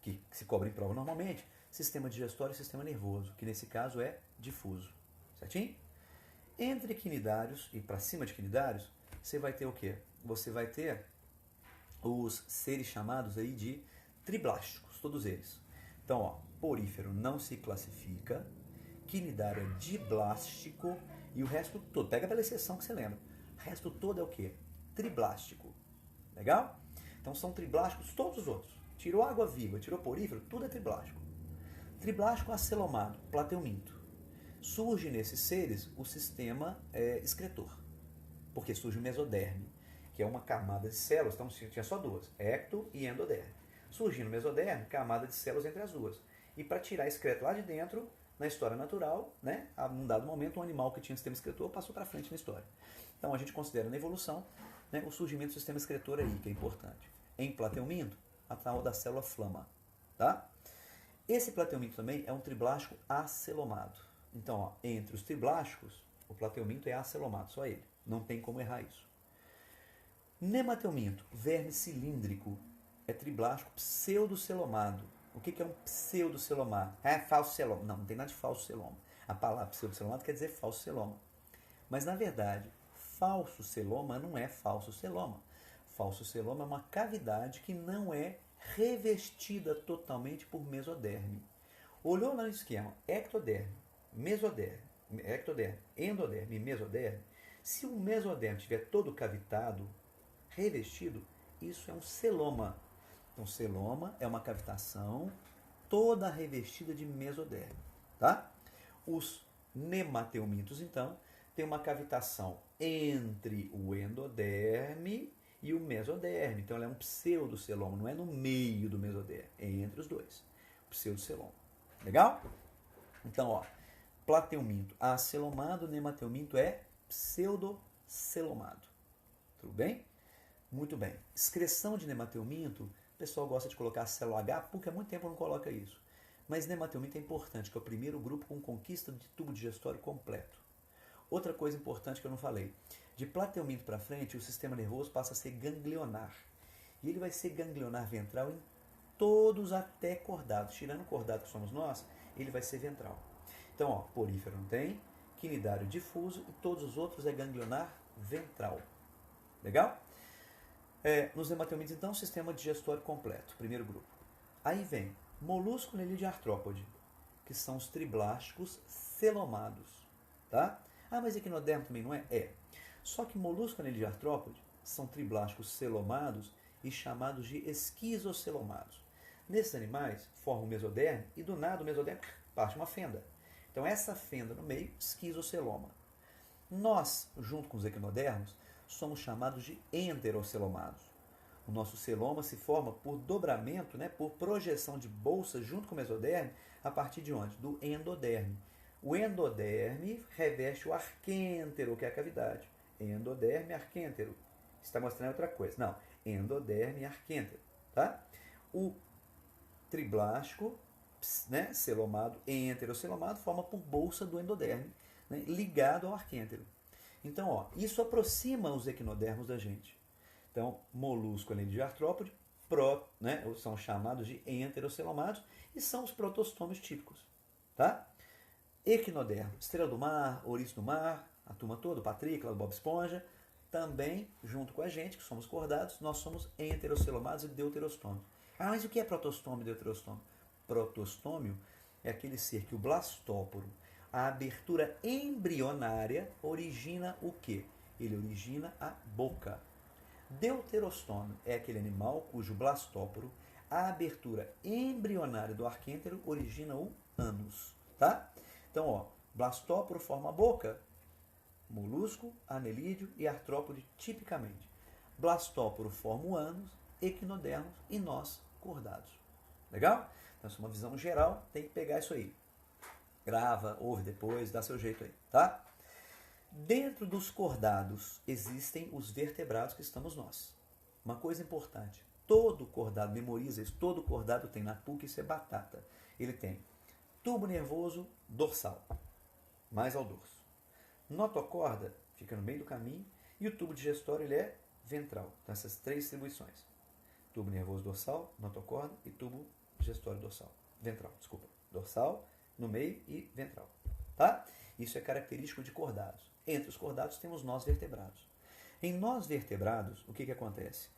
S1: que se cobra em prova normalmente, sistema digestório e sistema nervoso, que nesse caso é difuso. Certinho? Entre quinidários e para cima de quinidários, você vai ter o quê? Você vai ter os seres chamados aí de triblásticos, todos eles. Então, ó, porífero não se classifica, quinidário é diblástico e o resto todo, pega pela exceção que você lembra, o resto todo é o quê? Triblástico. Legal? Então são triblásticos todos os outros. Tirou água viva, tirou porífero, tudo é triblástico. Triblástico acelomado, plateuminto. Surge nesses seres o sistema excretor, porque surge o mesoderme, que é uma camada de células, então tinha só duas, ecto e endoderme. Surgindo o mesoderme, camada de células entre as duas. E para tirar excreto lá de dentro, na história natural, né, a um dado momento, um animal que tinha sistema excretor passou para frente na história. Então a gente considera na evolução, né, o surgimento do sistema excretor aí, que é importante. Em plateuminto, a tal da célula flama. Tá? Esse plateuminto também é um triblástico acelomado. Então, ó, entre os triblásticos, o plateuminto é acelomado, só ele. Não tem como errar isso. Nemateuminto, verme cilíndrico, é triblástico pseudocelomado. O que é um pseudocelomado? É falso celoma. Não, não tem nada de falso celoma. A palavra pseudocelomado quer dizer falso celoma. Mas, na verdade, falso celoma não é falso celoma. Falso celoma é uma cavidade que não é revestida totalmente por mesoderme. Olhou lá no esquema, ectoderme, mesoderme, ectoderme, endoderme e mesoderme. Se o mesoderme estiver todo cavitado, revestido, isso é um celoma. Então, celoma é uma cavitação toda revestida de mesoderme. Tá? Os nemateumintos, então, têm uma cavitação entre o endoderme e o mesoderme. Então, ela é um pseudoceloma, não é no meio do mesoderme, é entre os dois. Pseudoceloma. Legal? Então, ó, plateuminto acelomado, nemateuminto é pseudocelomado. Tudo bem? Muito bem. Excreção de nemateuminto, o pessoal gosta de colocar célula H, porque há muito tempo não coloca isso. Mas nemateuminto é importante, que é o primeiro grupo com conquista de tubo digestório completo. Outra coisa importante que eu não falei, de plateuminto para frente, o sistema nervoso passa a ser ganglionar. E ele vai ser ganglionar ventral em todos até cordados. Tirando o cordado que somos nós, ele vai ser ventral. Então, ó, porífero não tem, quinidário difuso e todos os outros é ganglionar ventral. Legal? Nos nemateumintos, então, sistema digestório completo, primeiro grupo. Aí vem molusco anelídeo e artrópode, que são os triblásticos celomados. Tá? Ah, mas equinodermo também não é? É. Só que molusco anelídeo e artrópode são triblásticos celomados e chamados de esquizocelomados. Nesses animais, formam o mesoderme e do nada o mesoderme parte uma fenda. Então essa fenda no meio, esquizoceloma. Nós, junto com os equinodermos, somos chamados de enterocelomados. O nosso celoma se forma por dobramento, né, por projeção de bolsa junto com o mesoderme, a partir de onde? Do endoderme. O endoderme reveste o arquêntero, que é a cavidade. Endoderme, arquêntero. Está mostrando outra coisa. Não, endoderme e arquêntero. Tá? O triblástico, né, celomado e enterocelomado, forma por bolsa do endoderme, né, ligado ao arquêntero. Então, ó, isso aproxima os equinodermos da gente. Então, molusco anelídeo e artrópode, né, são chamados de enterocelomados e são os protostômios típicos. Tá? Equinodermo, estrela do mar, ouriço do mar, a turma toda, o Patrícula, Bob Esponja, também, junto com a gente, que somos cordados, nós somos enterocelomados e deuterostômios. Ah, mas o que é protostômio e deuterostômio? Protostômio é aquele ser que o blastóporo, a abertura embrionária, origina o quê? Ele origina a boca. Deuterostômio é aquele animal cujo blastóporo, a abertura embrionária do arquêntero, origina o ânus. Tá? Então, ó, blastóporo forma a boca, molusco, anelídeo e artrópode tipicamente. Blastóporo forma o ânus, equinodermos e nós cordados. Legal? Então, essa é uma visão geral, tem que pegar isso aí. Grava, ouve depois, dá seu jeito aí, tá? Dentro dos cordados existem os vertebrados que estamos nós. Uma coisa importante, todo cordado, memoriza isso, todo cordado tem na PUC, isso é batata. Ele tem tubo nervoso dorsal, mais ao dorso. Notocorda fica no meio do caminho e o tubo digestório ele é ventral. Então essas três distribuições. Tubo nervoso dorsal, notocorda e tubo digestório dorsal. Ventral, desculpa. Dorsal, no meio e ventral. Tá? Isso é característico de cordados. Entre os cordados temos nós vertebrados. Em nós vertebrados, o que acontece?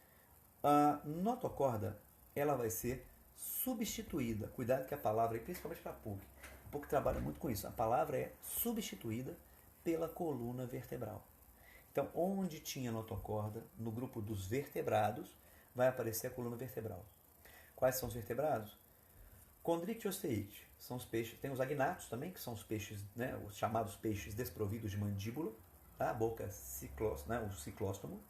S1: A notocorda ela vai ser substituída. Cuidado que a palavra, principalmente para a PUC trabalha muito com isso. A palavra é substituída pela coluna vertebral. Então, onde tinha notocorda, no grupo dos vertebrados, vai aparecer a coluna vertebral. Quais são os vertebrados? Condricte e osteícte são os peixes. Tem os agnatos também, que são os peixes, né, os chamados peixes desprovidos de mandíbula, tá? A boca né, o ciclóstomo.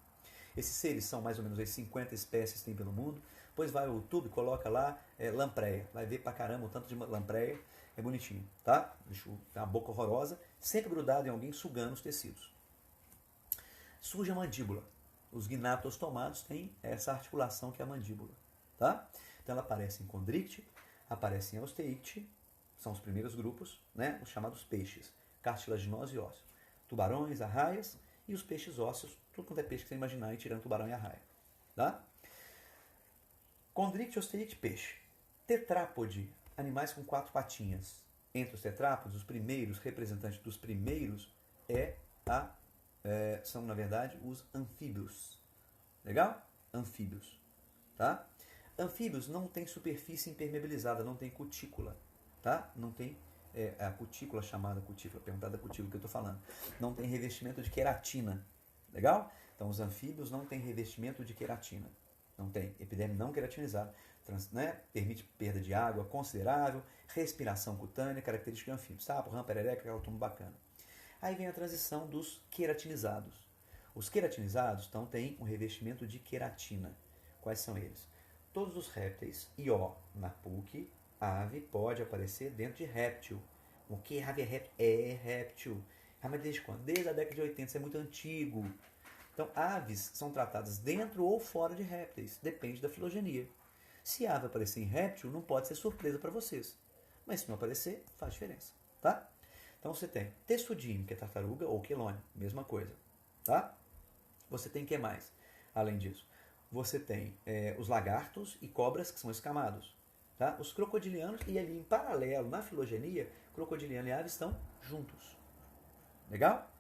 S1: Esses seres são mais ou menos 50 espécies que tem pelo mundo. Depois vai o YouTube, coloca lá lampreia. Vai ver pra caramba o tanto de lampreia. É bonitinho, tá? Bicho tem uma boca horrorosa, sempre grudado em alguém, sugando os tecidos. Surge a mandíbula. Os gnatostomados têm essa articulação que é a mandíbula, tá? Então ela aparece em condricte, aparece em osteícte, são os primeiros grupos, né? Os chamados peixes, cartilaginosos e ósseos. Tubarões, arraias e os peixes ósseos, tudo quanto é peixe que você imaginar, aí, tirando tubarão e arraia. Tá? Condricte, osteícte, peixe. Tetrápode, animais com 4 patinhas. Entre os tetrápodes, os primeiros representantes dos primeiros é a são, na verdade, os anfíbios. Legal? Anfíbios. Tá? Anfíbios não tem superfície impermeabilizada, não tem cutícula. Tá? Não tem a cutícula, chamada cutícula, perguntar da cutícula que eu estou falando. Não tem revestimento de queratina. Legal? Então, os anfíbios não têm revestimento de queratina. Não tem. Epiderme não queratinizada. Permite perda de água considerável, respiração cutânea, característica de anfíbios. Sapo, rã, perereca, aquela turma bacana. Aí vem a transição dos queratinizados. Os queratinizados então, têm um revestimento de queratina. Quais são eles? Todos os répteis, e na PUC, ave pode aparecer dentro de réptil. O que ave é réptil? É réptil. Ah, mas desde quando? Desde a década de 80, isso é muito antigo. Então, aves são tratadas dentro ou fora de répteis, depende da filogenia. Se a ave aparecer em réptil, não pode ser surpresa para vocês. Mas se não aparecer, faz diferença, tá? Então você tem textudime, que é tartaruga, ou quelônio, mesma coisa, tá? Você tem o que mais? Além disso, você tem os lagartos e cobras, que são escamados, tá? Os crocodilianos, e ali em paralelo, na filogenia, crocodiliano e ave estão juntos. Legal?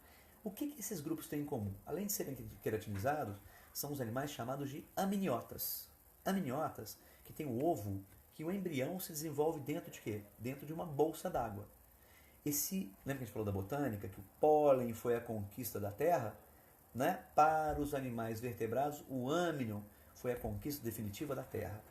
S1: O que esses grupos têm em comum? Além de serem queratinizados, são os animais chamados de aminiotas. Aminiotas, que tem o ovo, que o embrião se desenvolve dentro de quê? Dentro de uma bolsa d'água. Lembra que a gente falou da botânica, que o pólen foi a conquista da terra? Né? Para os animais vertebrados, o âmnion foi a conquista definitiva da terra.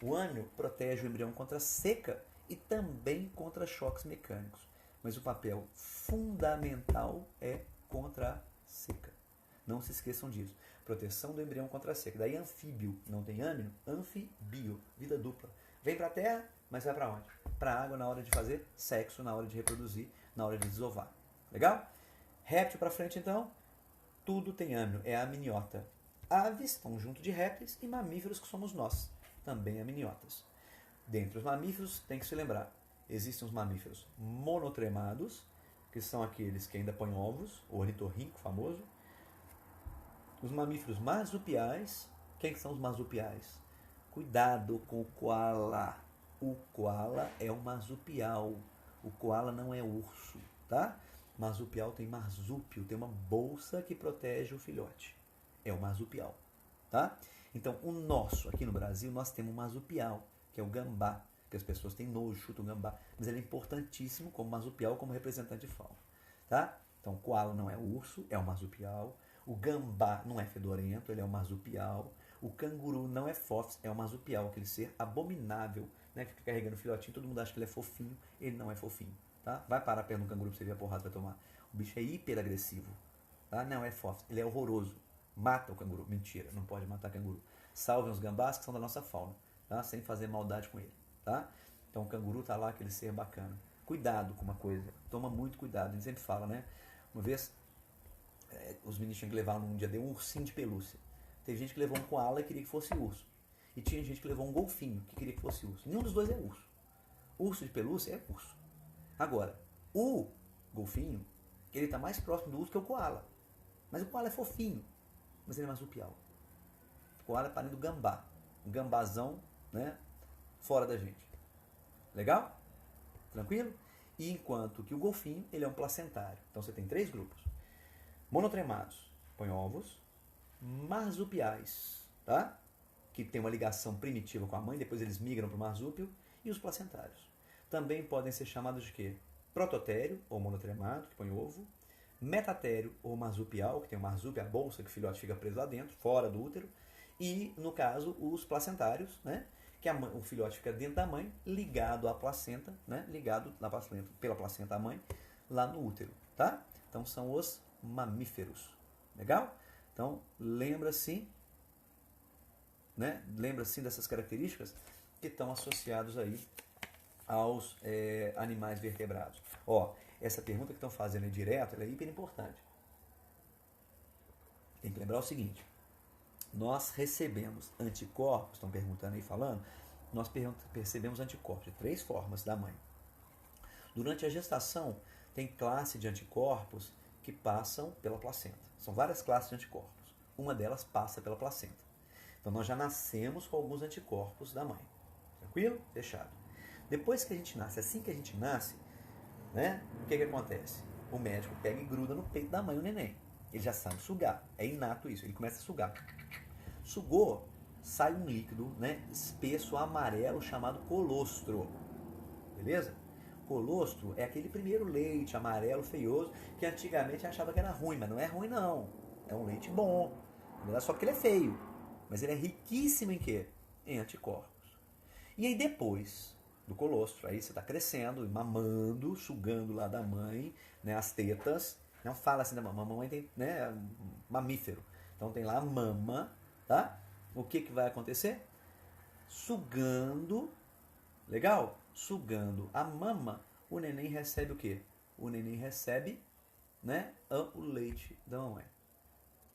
S1: O âmnion protege o embrião contra a seca e também contra choques mecânicos. Mas o papel fundamental é contra a seca. Não se esqueçam disso. Proteção do embrião contra a seca. Daí anfíbio, não tem âmnion, anfibio, vida dupla. Vem para a terra, mas vai para onde? Para a água na hora de fazer sexo, na hora de reproduzir, na hora de desovar. Legal? Réptil para frente então, tudo tem âmnion, é amniota. Aves estão junto de répteis e mamíferos que somos nós, também amniotas. Dentre os mamíferos, tem que se lembrar, existem os mamíferos monotremados, que são aqueles que ainda põem ovos, o ornitorrinco famoso. Os mamíferos marsupiais, quem que são os marsupiais? Cuidado com o koala. O koala é um marsupial. O koala não é urso, tá? Marsupial tem marsúpio, tem uma bolsa que protege o filhote. É o marsupial, tá? Então, o nosso, aqui no Brasil, nós temos um marsupial, que é o gambá, que as pessoas têm nojo, chutam o gambá, mas ele é importantíssimo como marsupial, como representante de fauna, tá? Então, o koala não é urso, é o marsupial. O gambá não é fedorento, ele é um marsupial. O canguru não é fófis, é um marsupial, aquele ser abominável, né, que fica carregando filhotinho, todo mundo acha que ele é fofinho, ele não é fofinho. Tá? Vai parar perto do canguru pra você ver a porrada que vai tomar. O bicho é hiperagressivo. Tá? Não é fófis, ele é horroroso. Mata o canguru. Mentira, não pode matar canguru. Salvem os gambás que são da nossa fauna, tá? Sem fazer maldade com ele. Tá? Então o canguru tá lá, aquele ser bacana. Cuidado com uma coisa, toma muito cuidado. A gente sempre fala, né? Uma vez, os meninos tinham que levar num dia um ursinho de pelúcia. Teve gente que levou um koala e queria que fosse urso. E tinha gente que levou um golfinho que queria que fosse urso. Nenhum dos dois é urso. Urso de pelúcia é urso. Agora, o golfinho, ele está mais próximo do urso que o koala. Mas o koala é fofinho, mas ele é marsupial. O koala é parente do gambá. Um gambazão, né, fora da gente. Legal? Tranquilo? E enquanto que o golfinho, ele é um placentário. Então você tem 3 grupos. Monotremados, põem ovos. Marsupiais, tá? Que tem uma ligação primitiva com a mãe, depois eles migram para o marsúpio. E os placentários. Também podem ser chamados de quê? Prototério, ou monotremado, que põe ovo. Metatério, ou marsupial, que tem o marsúpio, a bolsa que o filhote fica preso lá dentro, fora do útero. E, no caso, os placentários, né? Que o filhote fica dentro da mãe, ligado à placenta, né? Ligado pela placenta à mãe, lá no útero, tá? Então, são os mamíferos. Legal? Então, lembra-se, né? Lembra-se dessas características que estão associados aí aos animais vertebrados. Ó, essa pergunta que estão fazendo aí direto, ela é hiper importante. Tem que lembrar o seguinte: nós recebemos anticorpos, estão perguntando aí, falando, nós percebemos anticorpos de 3 formas da mãe. Durante a gestação, tem classe de anticorpos que passam pela placenta. São várias classes de anticorpos. Uma delas passa pela placenta. Então, nós já nascemos com alguns anticorpos da mãe. Tranquilo? Fechado. Depois que a gente nasce, assim que a gente nasce, né, o que acontece? O médico pega e gruda no peito da mãe o neném. Ele já sabe sugar. É inato isso. Ele começa a sugar. Sugou, sai um líquido, né, espesso, amarelo, chamado colostro. Beleza? Colostro é aquele primeiro leite amarelo feioso que antigamente achava que era ruim, mas não é ruim não. É um leite bom. Só que ele é feio. Mas ele é riquíssimo em quê? Em anticorpos. E aí depois do colostro, aí você está crescendo, mamando, sugando lá da mãe, né, as tetas. Não fala assim da mamãe, a mamãe tem, né, mamífero. Então tem lá a mama, tá? O que vai acontecer? Sugando, legal? Sugando a mama, o neném recebe o quê? O neném recebe, né, o leite da mamãe.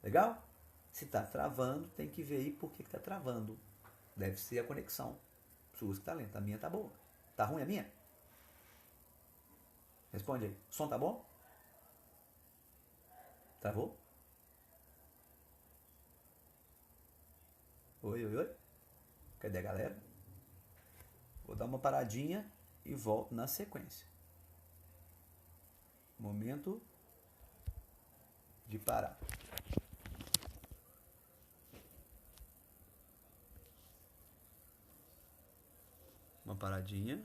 S1: Legal? Se está travando, tem que ver aí por que está travando. Deve ser a conexão. Sua que está lenta, a minha está boa. Está ruim a minha? Responde aí. O som tá bom? Travou? Oi, oi, oi. Cadê a galera? Vou dar uma paradinha e volto na sequência. Momento de parar. Uma paradinha.